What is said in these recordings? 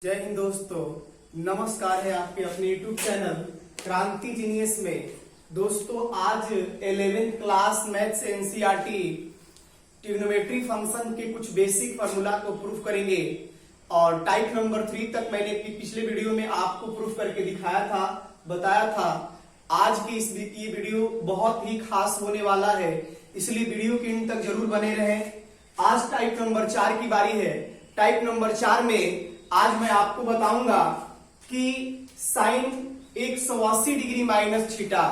जय हिंद दोस्तों, नमस्कार है आपके अपने YouTube चैनल क्रांति जीनियस में। दोस्तों आज 11th class maths NCERT trigonometry function के कुछ बेसिक फार्मूला को प्रूफ करेंगे और टाइप नंबर 3 तक मैंने पिछले वीडियो में आपको प्रूफ करके दिखाया था, बताया था। आज की ये वीडियो बहुत ही खास होने वाला है, इसलिए वीडियो के अंत तक जरूर बने रहें। आज टाइप नंबर 4 की बारी है। टाइप नंबर 4 में आज मैं आपको बताऊंगा कि sine 180 degree minus theta,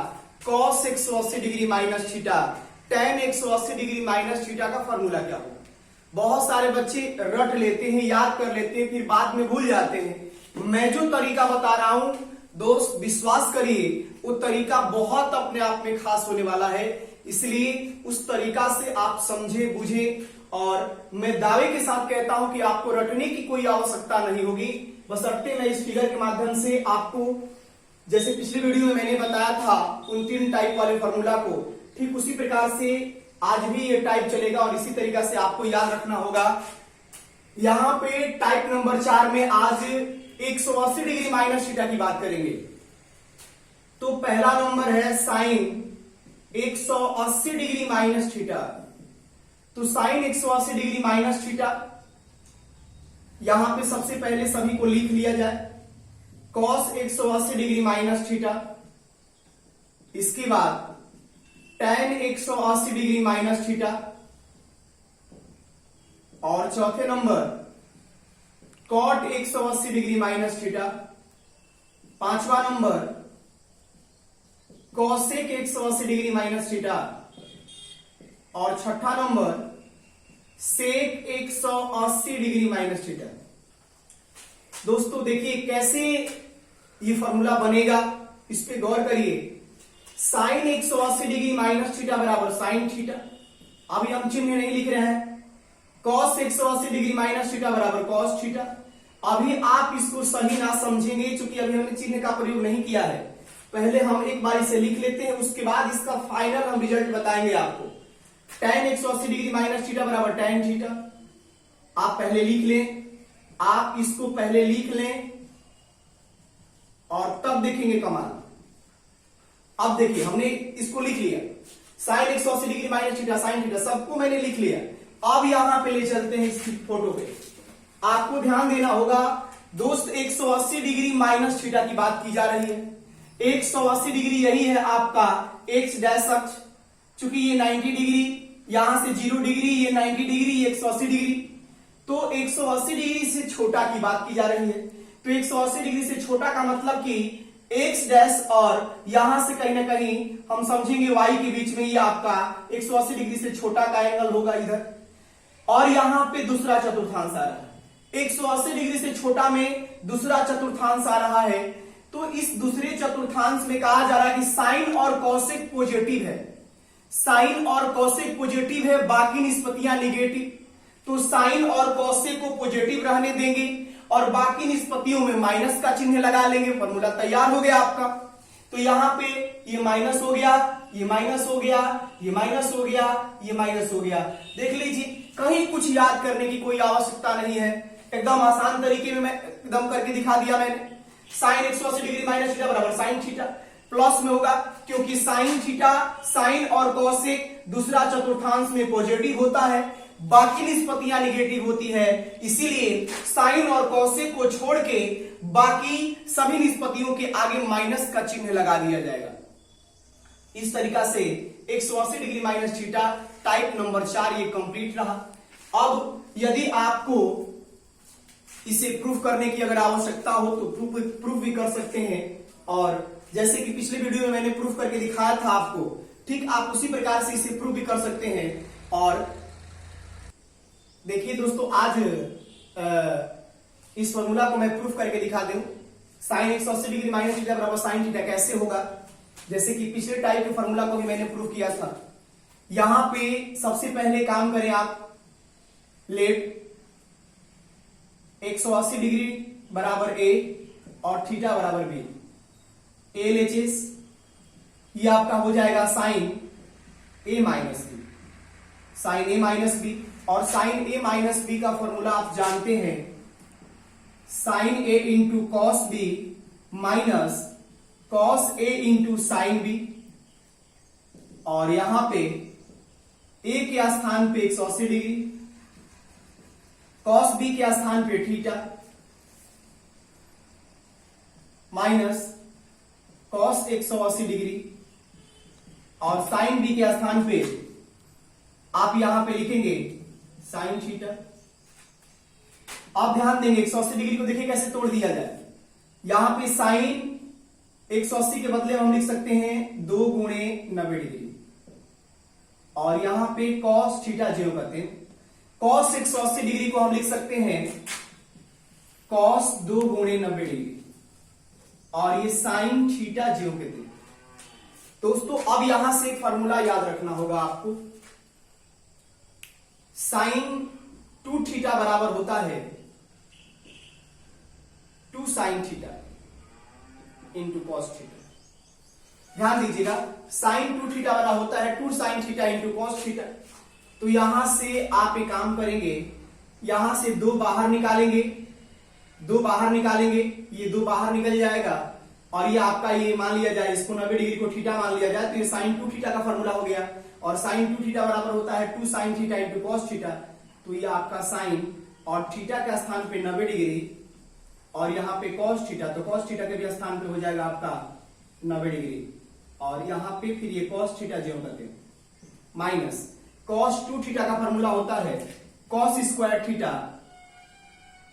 cos 180 degree minus theta, tan 180 degree minus theta का फॉर्मूला क्या होगा। बहुत सारे बच्चे रट लेते हैं, याद कर लेते हैं, फिर बाद में भूल जाते हैं। मैं जो तरीका बता रहा हूं दोस्त, विश्वास करिए वो तरीका बहुत अपने आप में खास होने वाला है, इसलिए उस तरीका से आप समझे बुझे। और मैं दावे के साथ कहता हूं कि आपको रटने की कोई आवश्यकता नहीं होगी, बशर्ते मैं इस फिगर के माध्यम से आपको, जैसे पिछली वीडियो में मैंने बताया था उन 3 टाइप वाले फॉर्मूला को, ठीक उसी प्रकार से आज भी ये टाइप चलेगा और इसी तरीका से आपको याद रखना होगा। यहां पे टाइप नंबर 4 में आज 180 डिग्री माइनस थीटा की बात करेंगे। तो पहला नंबर है साइन 180 डिग्री माइनस थीटा। तो साइन 180 डिग्री माइनस थीटा, यहां पे सबसे पहले सभी को लिख लिया जाए। कॉस 180 डिग्री माइनस थीटा, इसके बाद टेन 180 डिग्री माइनस थीटा, और चौथे number cot 180 degree minus theta, पांचवा number cosec 180 degree minus theta, और छठा number sec 180 degree minus theta. दोस्तों देखिए कैसे ये फॉर्मूला बनेगा, इस पे गौर करिए। साइन 180 डिग्री माइनस थीटा बराबर साइन थीटा, अभी हम चिन्ह नहीं लिख रहे हैं। कॉस 180 डिग्री माइनस थीटा बराबर कॉस थीटा। अभी आप इसको सही ना समझेंगे क्योंकि अभी हमने चिन्ह का प्रयोग नहीं किया है। पहले हम एक बार इसे लिख लेते हैं, उसके बाद इसका फाइनल हम रिजल्ट बताएंगे आपको। टेन 180 डिग्री माइनस थीटा बराबर टेन थीटा, आप पहले लिख लें, आप इसको पहले लिख लें और तब देखेंगे कमाल। अब देखिए हमने इसको लिख लिया, sine 180 degree minus theta sine theta सबको मैंने लिख लिया। अब यहां पे ले चलते हैं इस फोटो पे। आपको ध्यान देना होगा दोस्त, 180 डिग्री माइनस थीटा की बात की जा रही है। 180 डिग्री यही है आपका एक्स डैश अक्ष, चूंकि ये 90 डिग्री, यहां से 0 डिग्री, ये 90 डिग्री, ये 180 डिग्री। तो 180 डिग्री से छोटा की बात की जा रही है। तो 180 डिग्री से छोटा का मतलब कि एक्स डैश और यहां से कहीं ना कहीं हम समझेंगे वाई के बीच में ये आपका 180 डिग्री से छोटा का एंगल होगा इधर। और यहां पे दूसरा चतुर्थांश आ रहा है, 180 डिग्री से छोटा में दूसरा चतुर्थांश आ रहा है। तो इस दूसरे चतुर्थांश में कहा जा रहा है कि साइन और कॉसेक पॉजिटिव है, साइन और कॉसेक पॉजिटिव है, बाकी निष्पत्तियां निगेटिव। तो साइन और कॉसेक को पॉजिटिव रहने देंगे और बाकी निष्पत्तियों में माइनस का चिन्ह लगा लेंगे। फॉर्मूला तैयार हो गया आपका। तो यहां पे ये माइनस हो गया, ये माइनस हो गया, ये माइनस हो गया, ये माइनस हो गया। देख लीजिए, कहीं कुछ याद करने की कोई आवश्यकता नहीं है, एकदम आसान तरीके में मैं एकदम करके दिखा दिया मैंने। साइन 180 डिग्री माइनस थीटा बराबर साइन थीटा, प्लस में होगा क्योंकि साइन थीटा, साइन और कॉसेक दूसरा चतुर्थांश में पॉजिटिव होता है, बाकी निष्पत्तियां निगेटिव होती है, इसीलिए साइन और कॉसेक को छोड़ के बाकी सभी निष्पत्तियों के आगे माइनस का चिन्ह लगा दिया जाएगा। इस तरीका से 180 degree minus theta type number 4 ये कंप्लीट रहा। अब यदि आपको इसे प्रूफ करने की अगर आवश्यकता हो तो प्रूफ भी कर सकते हैं, और जैसे कि पिछले वीडियो में मैंने प्रूफ करके दिखाया था आपको, ठीक आप उसी प्रकार से इसे प्रूफ भी कर सकते हैं। और देखिए दोस्तों, आज इस फॉर्मूला को मैं प्रूफ करके दिखा दूं। साइन 180 डिग्री माइनस थीटा बराबर साइन थीटा कैसे होगा, जैसे कि पिछले टाइप के फॉर्मूला को भी मैंने प्रूफ किया था। यहां पे सबसे पहले काम करें आप, लेट 180 डिग्री बराबर ए और थीटा बराबर बी। LHS ये आपका हो जाएगा sine A minus B, sine A minus B. और साइन ए माइनस बी का फॉर्मूला आप जानते हैं, sine A into cos B minus cos A into sine B, और यहां पे ए के स्थान पे 180 डिग्री, कॉस बी के स्थान पे थीटा माइनस कॉस 180 डिग्री, और साइन बी के स्थान पे आप यहां पे लिखेंगे साइन थीटा। आप ध्यान देंगे 180 डिग्री को देखिए कैसे तोड़ दिया जाए। यहां पे साइन 180 के बदले हम लिख सकते हैं 2 गुणे 90 डिग्री, और यहां पे कॉस थीटा 0 करते हैं। कॉस 180 डिग्री को हम लिख सकते हैं कॉस 2 गुणे 90 डिग्री, और ये साइन थीटा 0 कहते हैं। दोस्तों अब यहां से एक फॉर्मूला याद रखना होगा आपको। साइन 2 थीटा बराबर होता है 2 sine theta into cos theta. ध्यान दीजिएगा, साइन 2 थीटा वाला होता है 2 sine theta into cos theta. तो यहां से आप एक काम करेंगे, यहां से 2 बाहर निकालेंगे, 2 बाहर निकालेंगे, ये 2 बाहर निकल जाएगा, और ये आपका ये मान लिया जाए, इसको 90 डिग्री को थीटा मान लिया जाए, तो ये साइन 2 थीटा का फॉर्मूला हो गया। और साइन 2 थीटा बराबर होता है 2 sine theta into cos theta. तो ये आपका साइन और थीटा के स्थान पे 90 डिग्री, और यहां पे कॉस थीटा, तो कॉस थीटा के भी स्थान पे हो जाएगा आपका 90 डिग्री, और यहां पे फिर ये कॉस थीटा 0 करते हैं, माइनस कॉस 2 थीटा का फॉर्मूला होता है cos square theta.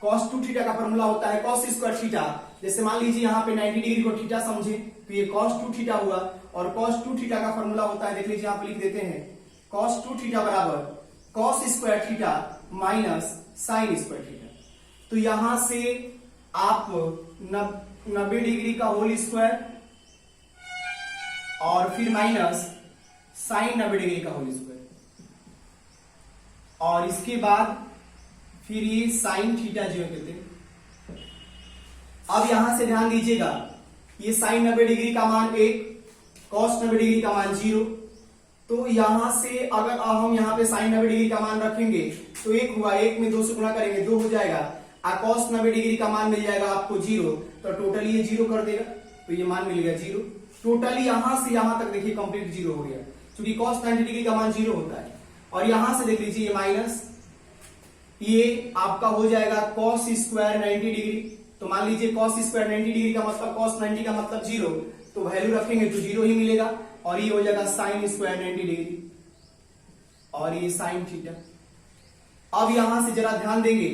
Cos 2 theta का फॉर्मूला होता है कॉस स्क्वायर थीटा। जैसे मान लीजिए यहां पे 90 डिग्री को थीटा समझे, तो ये कॉस 2 थीटा हुआ, और कॉस 2 थीटा का फॉर्मूला होता है, देख लीजिए यहां पे लिख देते हैं कॉस 2 थीटा बराबर cos square theta minus sine square theta. तो यहां से आप 90 डिग्री का होल स्क्वायर और फिर माइनस साइन 90 डिग्री का होल स्क्वायर, और इसके बाद फिर ये साइन थीटा 0 कहते हैं। अब यहां से ध्यान दीजिएगा, ये साइन 90 डिग्री का मान 1, कॉस 90 डिग्री का मान 0। तो यहां से अगर हम यहां पे साइन 90 डिग्री का मान रखेंगे तो 1 हुआ, 1 में 2 से गुणा करेंगे 2 हो जाएगा, और कॉस 90 डिग्री का मान मिल जाएगा आपको 0, तो टोटली ये 0 कर देगा, तो ये मान मिल गया 0। टोटली यहां से यहां तक देखिए कंप्लीट 0 हो गया, क्योंकि कॉस 90 डिग्री का मान 0 होता है। और यहां से देख लीजिए ये माइनस, ये आपका हो जाएगा कॉस स्क्वायर 90 डिग्री। तो मान लीजिए कॉस स्क्वायर 90 डिग्री का मतलब कॉस 90 का मतलब 0, तो वैल्यू रखेंगे तो 0 ही मिलेगा, और ये हो जाएगा साइन स्क्वायर 90 डिग्री, और ये साइन थीटा। अब यहां से जरा ध्यान देंगे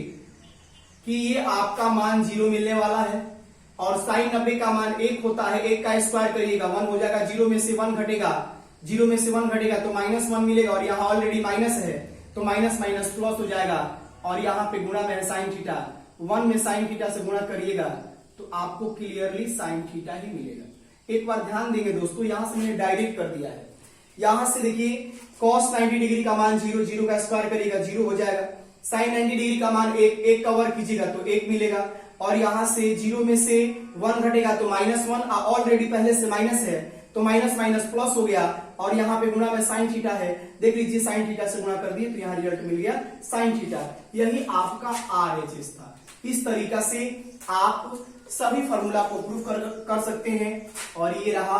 कि ये आपका मान 0 मिलने वाला है, और साइन 90 का मान 1 होता है, 1 का स्क्वायर करिएगा 1 हो जाएगा, 0 में से 1 घटेगा, 0 में से 1 घटेगा तो -1 मिलेगा, और यहाँ ऑलरेडी माइनस है तो माइनस माइनस प्लस हो जाएगा, और यहाँ पे गुणा में है साइन थीटा, 1 में साइन थीटा से गुणा करिएगा तो आपको क्लियरली साइन थीटा ही मिलेगा। एक बार ध्यान देंगे दोस्तों, यहां से मैंने डायरेक्ट कर दिया है। यहां से देखिए कॉस 90 डिग्री का मान 0, 0 का स्क्वायर करिएगा 0 हो जाएगा, साइन 90 डिग्री का मान 1, 1 का वर्ग कीजिएगा तो 1 मिलेगा, और यहां से 0 में से 1 घटेगा तो -1, ऑलरेडी पहले से माइनस है तो माइनस माइनस प्लस हो गया, और यहाँ पे गुणा में साइन थीटा है, देख लीजिए साइन थीटा से गुणा कर दिए तो यहाँ रिजल्ट मिल गया साइन थीटा। यही आपका RHS था। इस तरीका से आप सभी फॉर्मूला को प्रूव कर सकते हैं, और ये रहा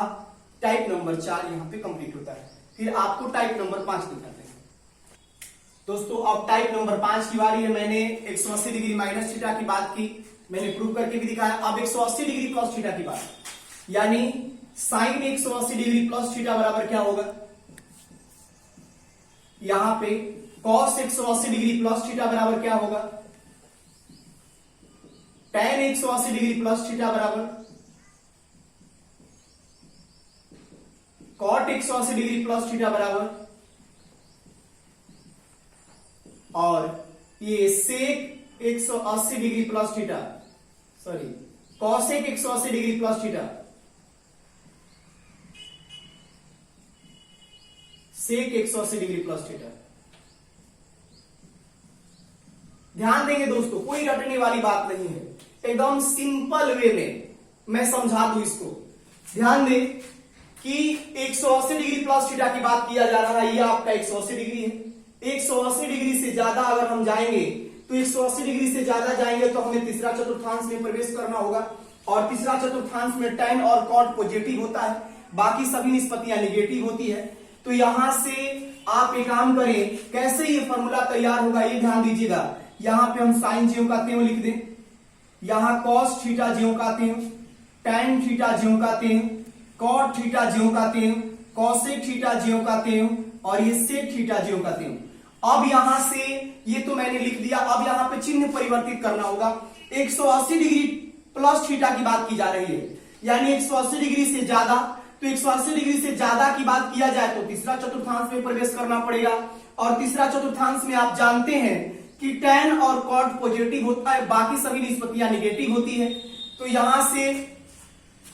टाइप नंबर 4 यहाँ पे कंप्लीट होता है। फिर आपको टाइप नंबर 5 दिखाते हैं। दोस्तों अब टाइप नंबर 5 की बारी है। मैंने 180 डिग्री माइनस थीटा की बात की, मैंने प्रूव करके भी दिखाया। अब 180 डिग्री प्लस थीटा की बात, यानी साइन 180 डिग्री प्लस थीटा बराबर क्या होगा, यहां पे कॉस 180 डिग्री प्लस थीटा बराबर क्या होगा, tan 180 डिग्री प्लस थीटा बराबर cot 180 डिग्री प्लस थीटा बराबर, और ये sec 180 degree plus theta, sorry cosec 180 degree plus theta, sec 180 degree plus theta. ध्यान देंगे दोस्तों, कोई रटने वाली बात नहीं है, एकदम सिंपल वे में मैं समझा दूं इसको। ध्यान दें कि 180 डिग्री प्लस थीटा की बात किया जा रहा है, ये आपका 180 डिग्री है। 180 डिग्री से ज्यादा अगर हम जाएंगे तो तो 180 डिग्री से ज्यादा जाएंगे तो हमें तीसरा चतुर्थांश में प्रवेश करना होगा, और तीसरा चतुर्थांश में tan और cot पॉजिटिव होता है, बाकी सभी निष्पत्तियां निगेटिव होती है। तो यहां से आप एक काम करें, कैसे ये फॉर्मूला तैयार होगा ये ध्यान दीजिएगा। यहां पे हम साइन ज्यों का त्यों लिख दें, यहां cos थीटा ज्यों का त्यों, tan थीटा ज्यों का त्यों, cot थीटा ज्यों का त्यों, cosec थीटा ज्यों का त्यों, और ये sec थीटा ज्यों का त्यों। अब यहां से ये तो मैंने लिख दिया, अब यहां पे चिन्ह परिवर्तित करना होगा। 180 डिग्री प्लस थीटा की बात की जा रही है, यानी 180 डिग्री से ज्यादा, तो 180 डिग्री से ज्यादा की बात किया जाए तो तीसरा चतुर्थांश में प्रवेश करना पड़ेगा, और तीसरा चतुर्थांश में आप जानते हैं कि tan और cot पॉजिटिव होता है, बाकी सभी निष्पत्तियां निगेटिव होती है। तो यहां से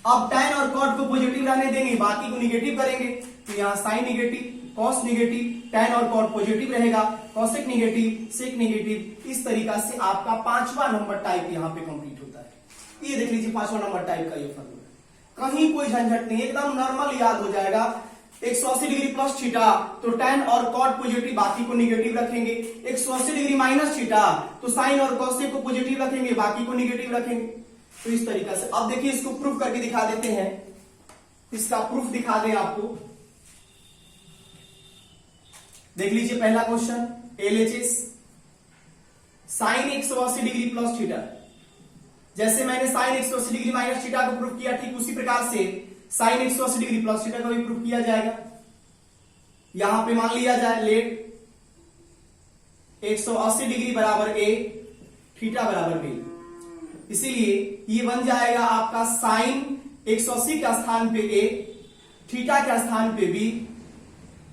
अब tan और cot को पॉजिटिव रहने देंगे, बाकी को निगेटिव करेंगे, तो यहां sine negative, cos negative, tan और cot पॉजिटिव रहेगा, cosec निगेटिव, sec निगेटिव। इस तरीका से आपका 5वां नंबर टाइप यहां पे कंप्लीट होता है। ये देख लीजिए 5वां नंबर टाइप का ये फॉर्मूला, कहीं कोई झंझट नहीं, एकदम नॉर्मल याद हो जाएगा। 180 डिग्री प्लस थीटा तो tan और cot पॉजिटिव, बाकी को निगेटिव रखेंगे। 180 डिग्री माइनस थीटा तो साइन और cosec को पॉजिटिव रखेंगे, बाकी को निगेटिव रखेंगे। तो इस तरीका से अब देखिए इसको प्रूफ करके दिखा देते हैं, इसका प्रूफ दिखा दें आपको। देख लीजिए पहला question, LHS sine 180 degree plus theta, जैसे मैंने साइन 180 डिग्री माइनस थीटा को प्रूफ किया, ठीक उसी प्रकार से साइन 180 डिग्री प्लस थीटा का भी प्रूफ किया जाएगा। यहां पे मान लिया जाए लेट 180 डिग्री बराबर A, थीटा बराबर B, इसीलिए ये बन जाएगा आपका साइन 180 के स्थान पे A, थीटा के स्थान पे B।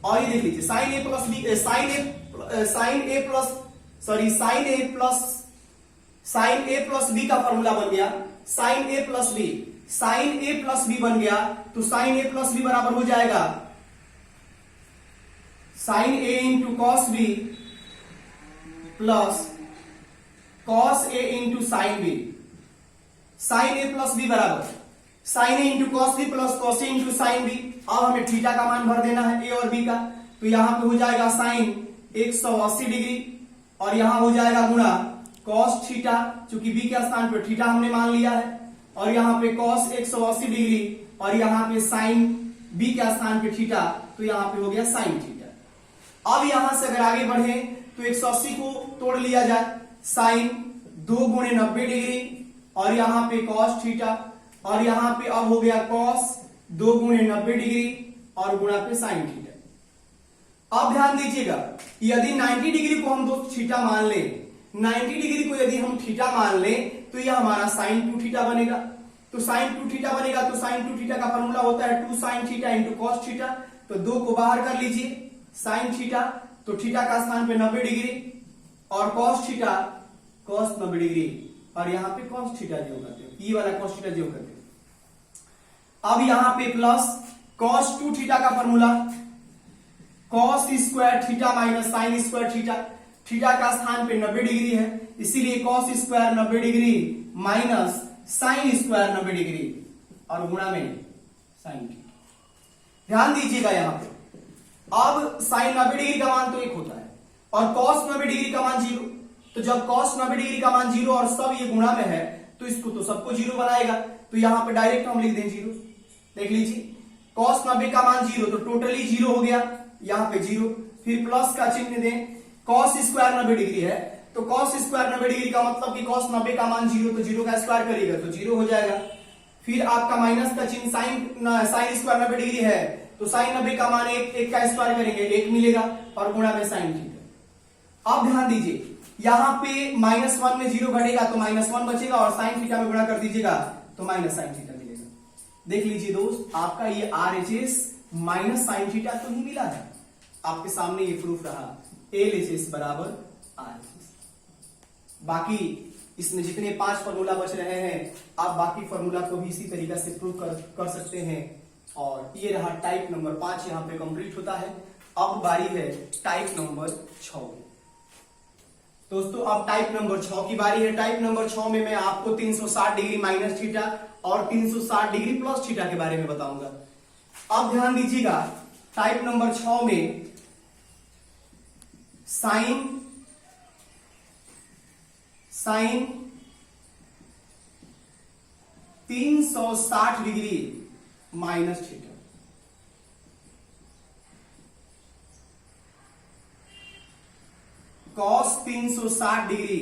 और ये देख लीजिए sine A plus B, sine A plus B का फॉर्मूला बन गया sine A plus B, sine A plus B बन गया, तो साइन A प्लस B बराबर हो जाएगा sine A into cos B plus cos A into sine B। Sine A plus B बराबर sine A into cos B plus cos A into sine B। अब हमें theta का मान भर देना है A और B का, तो यहां पे हो जाएगा साइन 180 डिग्री और यहां हो जाएगा गुणा कॉस थीटा, चूंकि B के स्थान पर थीटा हमने मान लिया है, और यहां पे कॉस 180 डिग्री और यहां पे साइन B के स्थान पे थीटा, तो यहां पे हो गया साइन थीटा। अब यहां से अगर आगे बढ़े तो 180 को तोड़ लिया जाए, साइन 2 गुणे 90 डिग्री और यहां पे कॉस थीटा, और यहां पे अब हो गया कॉस 2 गुणे 90 डिग्री और गुणा पे साइन थीटा। अब ध्यान दीजिएगा, यदि 90 डिग्री को हम 2 थीटा मान ले, 90 डिग्री को यदि हम थीटा मान लें तो यह हमारा साइन 2 थीटा बनेगा। तो साइन 2 थीटा बनेगा, तो साइन 2 थीटा का फॉर्मूला होता है 2 sine theta into cos theta. तो 2 को बाहर कर लीजिए, साइन थीटा तो थीटा का स्थान पे 90 डिग्री और कॉस थीटा कॉस 90 डिग्री, और यहां पे कॉस थीटा जो करते हो, ये वाला कॉस थीटा जो करते हो। अब यहां पे प्लस कॉस 2 थीटा का formula cos square theta minus sine square theta, theta का स्थान पे 90 डिग्री है, इसीलिए cos square 90 degree minus sine square 90 degree और गुणा में साइन थीटा। ध्यान दीजिएगा यहां पे, अब साइन 90 डिग्री का मान तो 1 होता है और कॉस 90 डिग्री का मान 0, तो जब कॉस 90 डिग्री का मान 0 और सब ये गुणा में है तो इसको तो सबको 0 बनाएगा, तो यहां पे डायरेक्ट हम लिख दें 0। देख लीजिए कॉस 90 का मान 0 तो टोटली 0 हो गया, यहां पे 0, फिर प्लस का चिन्ह दें, कॉस स्क्वायर 90 डिग्री है तो कॉस स्क्वायर 90 डिग्री का मतलब कि कॉस 90 का मान 0, तो 0 का स्क्वायर करिएगा तो 0 हो जाएगा। फिर आपका माइनस का चिन्ह साइन स्क्वायर 90 डिग्री है तो साइन 90 का मान 1 का स्क्वायर करेंगे 1 मिलेगा और गुणा में साइन थीटा। अब ध्यान दीजिए यहां पे -1 में 0 घटेगा तो -1 बचेगा और साइन थीटा में गुणा कर दीजिएगा तो माइनस साइन थीटा मिलेगा। देख लीजिए दोस्त, आपका ये RHS माइनस साइन थीटा तो ही मिला है, आपके सामने ये प्रूफ रहा LHS बराबर RHS। बाकी इसमें जितने 5 फॉर्मूला बच रहे हैं आप बाकी फॉर्मूला को भी इसी तरीका से प्रूव कर सकते हैं। और ये रहा टाइप नंबर 5 यहाँ पे कंप्लीट होता है। अब बारी है टाइप नंबर 6 की। दोस्तों अब टाइप नंबर 6 की बारी है। टाइप नंबर 6 में मैं आपको 360 डिग्री माइनस थीटा और 360 डिग्री प्लस थीटा के बारे में बताऊंगा। अब ध्यान दीजिएगा, टाइप नंबर 6 में sine sine 360 degree minus theta, cos 360 degree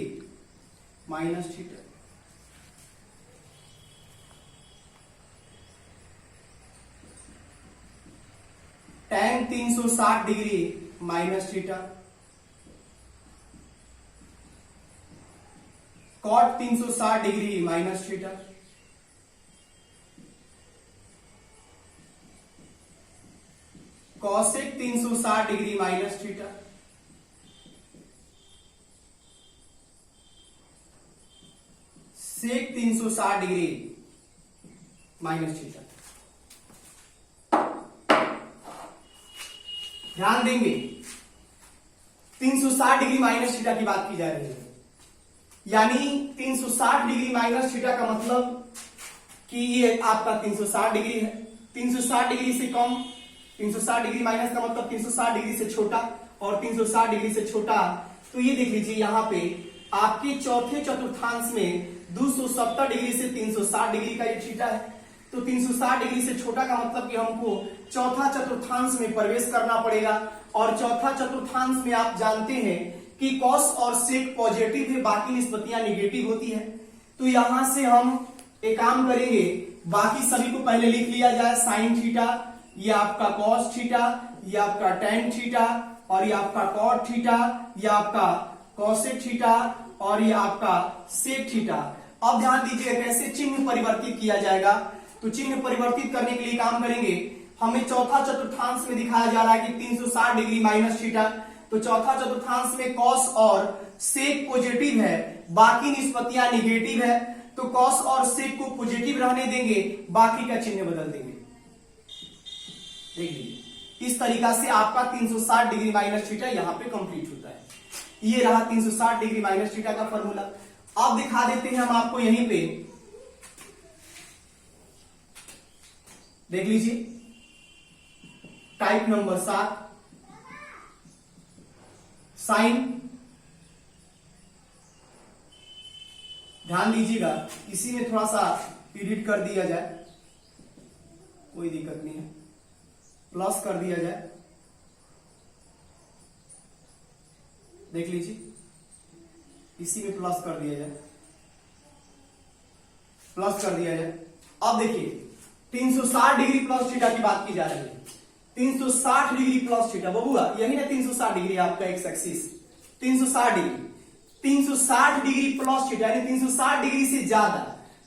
minus theta, tan 360 degree minus theta, cot 360 degree minus theta, cosec 360 degree minus theta, sec 360 degree minus theta. ध्यान देंगे 360 डिग्री माइनस थीटा की बात की जा रही है, यानी 360 डिग्री माइनस थीटा का मतलब कि ये आपका 360 डिग्री है। 360 डिग्री से कम, 360 डिग्री माइनस का मतलब 360 डिग्री से छोटा, और 360 डिग्री से छोटा तो ये देख लीजिए यहां पे आपके चौथे चतुर्थांश में 270 डिग्री से 360 डिग्री का ये थीटा है। तो 360 डिग्री से छोटा का मतलब कि हमको चौथा चतुर्थांश में प्रवेश करना पड़ेगा, और चौथा चतुर्थांश में आप जानते हैं कि कॉस और सेक पॉजिटिव है, बाकी निष्पत्तियां निगेटिव होती है। तो यहां से हम एक काम करेंगे, बाकी सभी को पहले लिख लिया जाए। साइन थीटा, ये आपका कॉस थीटा, ये आपका टेन थीटा, और ये आपका कॉट थीटा, ये आपका कॉसेक थीटा, और ये आपका सेक थीटा। अब ध्यान दीजिए कैसे चिन्ह परिवर्तित किया जाएगा। तो चिन्ह परिवर्तित करने के लिए काम करेंगे, हमें चौथा चतुर्थांश में दिखाया जा रहा है कि 360 डिग्री माइनस थीटा, तो चौथा चतुर्थांश में कॉस और सेक पॉजिटिव है, बाकी निष्पत्तियां निगेटिव है। तो कॉस और सेक को पॉजिटिव रहने देंगे, बाकी का चिन्ह बदल देंगे। देखिए इस तरीका से आपका 360 डिग्री माइनस थीटा यहां पे कंप्लीट होता है। ये रहा 360 डिग्री माइनस थीटा का फॉर्मूला। अब दिखा देते हैं हम आपको यहीं पे, देख लीजिए टाइप नंबर 7, साइन, ध्यान दीजिएगा इसी में थोड़ा सा एडिट कर दिया जाए, कोई दिक्कत नहीं है, प्लस कर दिया जाए। देख लीजिए इसी में प्लस कर दिया जाए, प्लस कर दिया जाए। अब देखिए 360 डिग्री प्लस थीटा की बात की जा रही है। 360 डिग्री प्लस थीटा बबुआ, यही ना 360 डिग्री आपका x axis, 360 degree, 360 degree plus theta यानी 360 डिग्री से ज्यादा।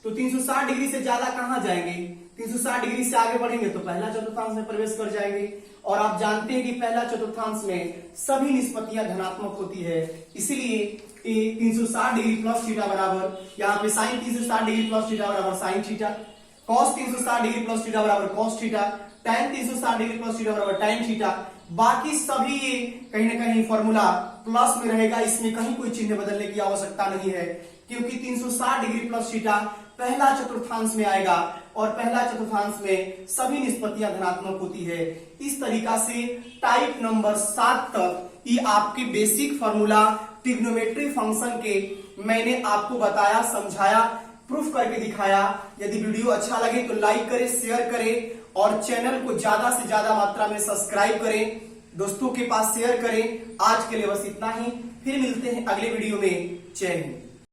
तो 360 डिग्री से ज्यादा कहां जाएंगे, 360 डिग्री से आगे बढ़ेंगे तो पहला चतुर्थांश में प्रवेश कर जाएंगे, और आप जानते हैं कि पहला चतुर्थांश में सभी निष्पत्तियां धनात्मक होती है, इसीलिए 360 डिग्री प्लस थीटा बराबर यहाँ पे साइन 360 डिग्री प्लस थीटा बराबर sine theta, cos 360 degree plus theta बराबर cos theta, tan 360 degree plus theta बराबर tan थीटा। बाकी सभी ये कहीं ना कहीं फॉर्मूला प्लस में रहेगा, इसमें कहीं कोई चिन्ह बदलने की आवश्यकता नहीं है, क्योंकि 360 डिग्री प्लस थीटा पहला चतुर्थांश में आएगा, और पहला चतुर्थांश में सभी निष्पत्तियां धनात्मक होती है। इस तरीका से टाइप नंबर 7 तक ये आपके बेसिक फॉर्मूला ट्रिग्नोमेट्री फंक्शन के मैंने आपको बताया, समझाया, प्रूफ करके दिखाया। यदि वीडियो अच्छा लगे तो लाइक करें, शेयर करें, और चैनल को ज्यादा से ज्यादा मात्रा में सब्सक्राइब करें, दोस्तों के पास शेयर करें। आज के लिए बस इतना ही, फिर मिलते हैं अगले वीडियो में। जय हिंद।